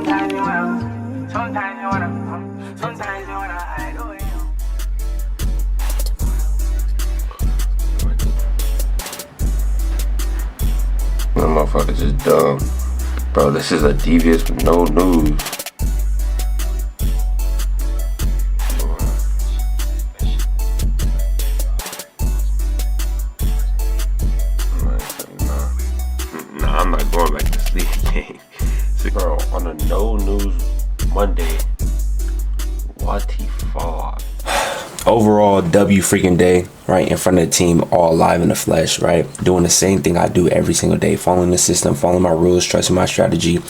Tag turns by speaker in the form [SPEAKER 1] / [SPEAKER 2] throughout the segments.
[SPEAKER 1] Sometimes you wanna, sometimes you wanna, sometimes you wanna hide away.
[SPEAKER 2] That motherfucker just dumb. Bro, this is a devious with no news. Nah, I'm not going back to sleep again. Bro, on a no news Monday, what the fuck? Overall, W freaking day, right? In front of the team, all live in the flesh, right? Doing the same thing I do every single day, following the system, following my rules, trusting my strategy.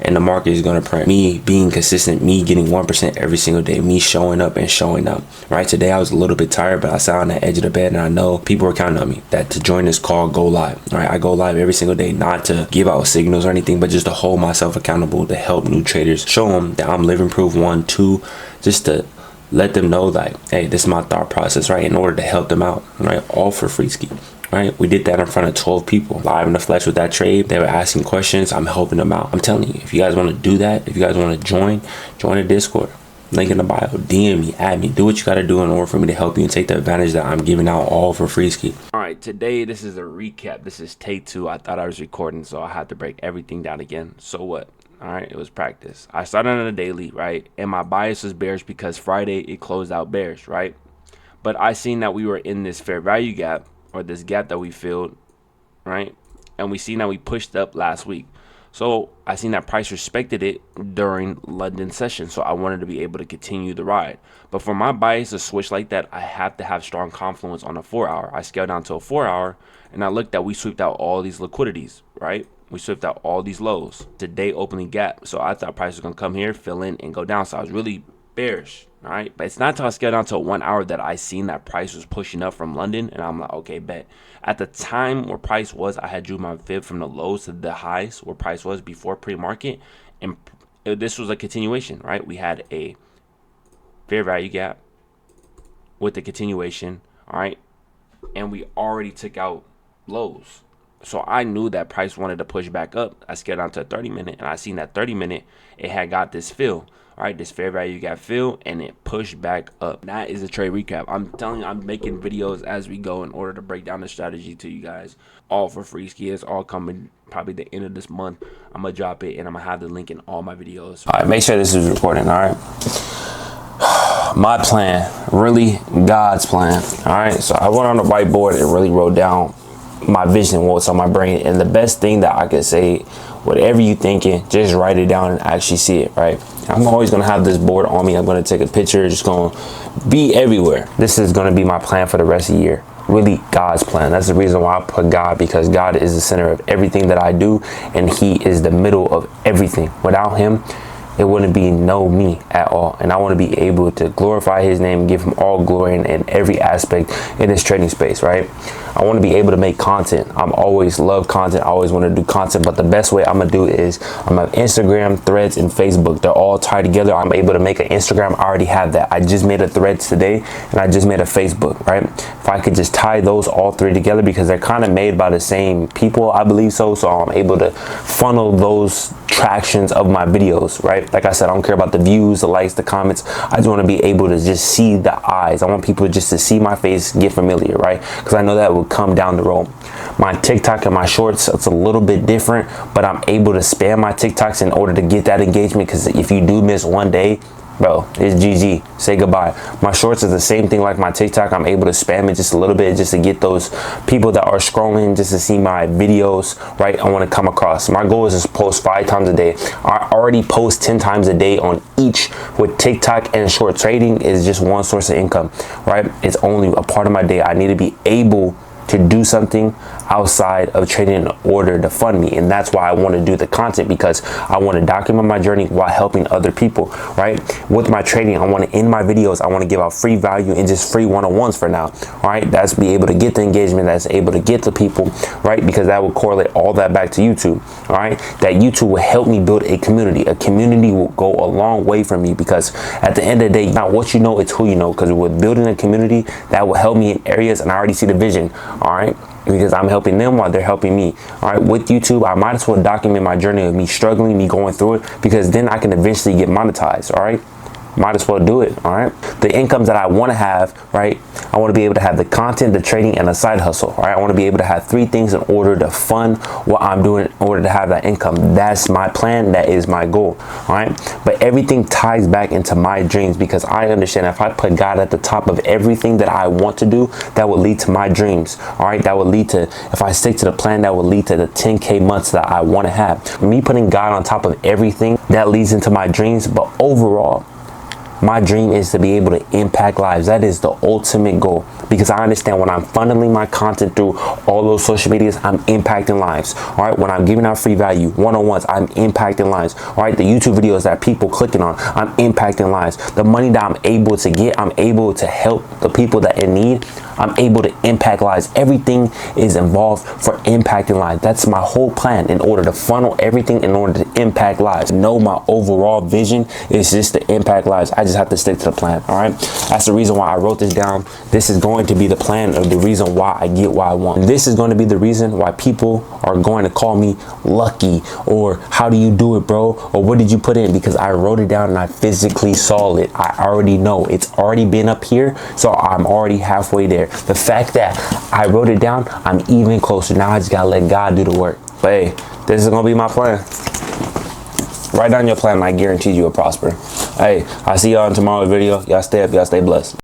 [SPEAKER 2] And the market is going to print me being consistent, me getting 1% every single day, me showing up and showing up, right? Today I was a little bit tired, but I sat on the edge of the bed and I know people were counting on me that to join this call, go live, right? I go live every single day, not to give out signals or anything, but just to hold myself accountable, to help new traders, show them that I'm living proof. 1, 2, just to let them know like, hey, this is my thought process, right? In order to help them out, right? All for free ski. Right, we did that in front of 12 people live in the flesh with that trade. They were asking questions. I'm helping them out. I'm telling you, if you guys want to do that, if you guys want to join the Discord, link in the bio, DM me, add me, do what you got to do in order for me to help you and take the advantage that I'm giving out all for free ski. All right, today this is a recap. This is take 2. I thought I was recording, so I had to break everything down again. So what? All right, it was practice. I started on a daily, right? And my bias was bearish because Friday it closed out bearish, right? But I seen that we were in this fair value gap, or this gap that we filled, right? And we seen that we pushed up last week. So I seen that price respected it during London session. So I wanted to be able to continue the ride. But for my bias to switch like that, I have to have strong confluence on a 4-hour. I scaled down to a 4-hour and I looked at, we swept out all these liquidities, right? We swept out all these lows. Today opening gap. So I thought price was gonna come here, fill in and go down. So I was really bearish. All right, but it's not until I scaled down to 1 hour that I seen that price was pushing up from London, and I'm like, okay, bet. At the time where price was, I had drew my fib from the lows to the highs where price was before pre-market, and this was a continuation, right? We had a fair value gap with the continuation, all right, and we already took out lows. So I knew that price wanted to push back up. I scaled down to a 30-minute, and I seen that 30-minute, it had got this fill. All right, this fair value got filled and it pushed back up. That is a trade recap. I'm telling you, I'm making videos as we go in order to break down the strategy to you guys, all for free ski. It's all coming probably the end of this month. I'm gonna drop it and I'm gonna have the link in all my videos. All right, make sure this is recording. All right, my plan, really God's plan. All right, so I went on the whiteboard and really wrote down my vision, what's on my brain. And the best thing that I could say, whatever you thinking, just write it down and actually see it, right? I'm always gonna have this board on me. I'm gonna take a picture, just gonna be everywhere. This is gonna be my plan for the rest of the year. Really God's plan. That's the reason why I put God, because God is the center of everything that I do and he is the middle of everything. Without him, it wouldn't be no me at all. And I want to be able to glorify his name, give him all glory in every aspect in this trading space, right? I want to be able to make content. I'm always love content. I always want to do content, but the best way I'm going to do it is I'm going to have Instagram, Threads, and Facebook. They're all tied together. I'm able to make an Instagram. I already have that. I just made a Threads today and I just made a Facebook, right? If I could just tie those all three together, because they're kind of made by the same people, I believe so. So I'm able to funnel those tractions of my videos, right? Like I said, I don't care about the views, the likes, the comments. I just want to be able to just see the eyes. I want people just to see my face, get familiar, right? Because I know that will come down the road. My TikTok and my shorts, it's a little bit different, but I'm able to spam my TikToks in order to get that engagement, because if you do miss one day, bro, it's GG. Say goodbye. My shorts is the same thing like my TikTok. I'm able to spam it just a little bit just to get those people that are scrolling just to see my videos, right? I want to come across. My goal is to post 5 times a day. I already post 10 times a day on each. With TikTok and short trading is just one source of income, right? It's only a part of my day. I need to be able to do something outside of trading in order to fund me. And that's why I want to do the content, because I want to document my journey while helping other people, right? With my trading, I want to end my videos, I want to give out free value and just free one-on-ones for now, all right? That's be able to get the engagement, that's able to get the people, right? Because that will correlate all that back to YouTube, all right? That YouTube will help me build a community. A community will go a long way for me, because at the end of the day, not what you know, it's who you know. Because with building a community, that will help me in areas, and I already see the vision, all right? because I'm helping them while they're helping me. All right, with YouTube, I might as well document my journey of me struggling, me going through it, because then I can eventually get monetized. All right, might as well do it. All right, the incomes that I want to have, right, I want to be able to have the content, the trading, and a side hustle. All right, I want to be able to have 3 things in order to fund what I'm doing in order to have that income. That's my plan. That is my goal. All right, but everything ties back into my dreams, because I understand if I put God at the top of everything that I want to do, that would lead to my dreams. All right, that would lead to, if I stick to the plan, that would lead to the 10K months that I want to have. Me putting God on top of everything, that leads into my dreams. But overall, my dream is to be able to impact lives. That is the ultimate goal, because I understand when I'm funneling my content through all those social medias, I'm impacting lives. All right, when I'm giving out free value, one-on-ones, I'm impacting lives. All right, the YouTube videos that people clicking on, I'm impacting lives. The money that I'm able to get, I'm able to help the people that in need. I'm able to impact lives. Everything is involved for impacting lives. That's my whole plan, in order to funnel everything in order to impact lives. No, my overall vision is just to impact lives. I just have to stick to the plan. All right, that's the reason why I wrote this down. This is going to be the plan of the reason why I get what I want. And this is going to be the reason why people are going to call me lucky, or how do you do it, bro, or what did you put in? Because I wrote it down and I physically saw it. I already know it's already been up here, so I'm already halfway there. The fact that I wrote it down, I'm even closer. Now I just gotta let God do the work. But hey, this is gonna be my plan. Write down your plan and I guarantee you will prosper. Hey, I'll see y'all in tomorrow's video. Y'all stay up, y'all stay blessed.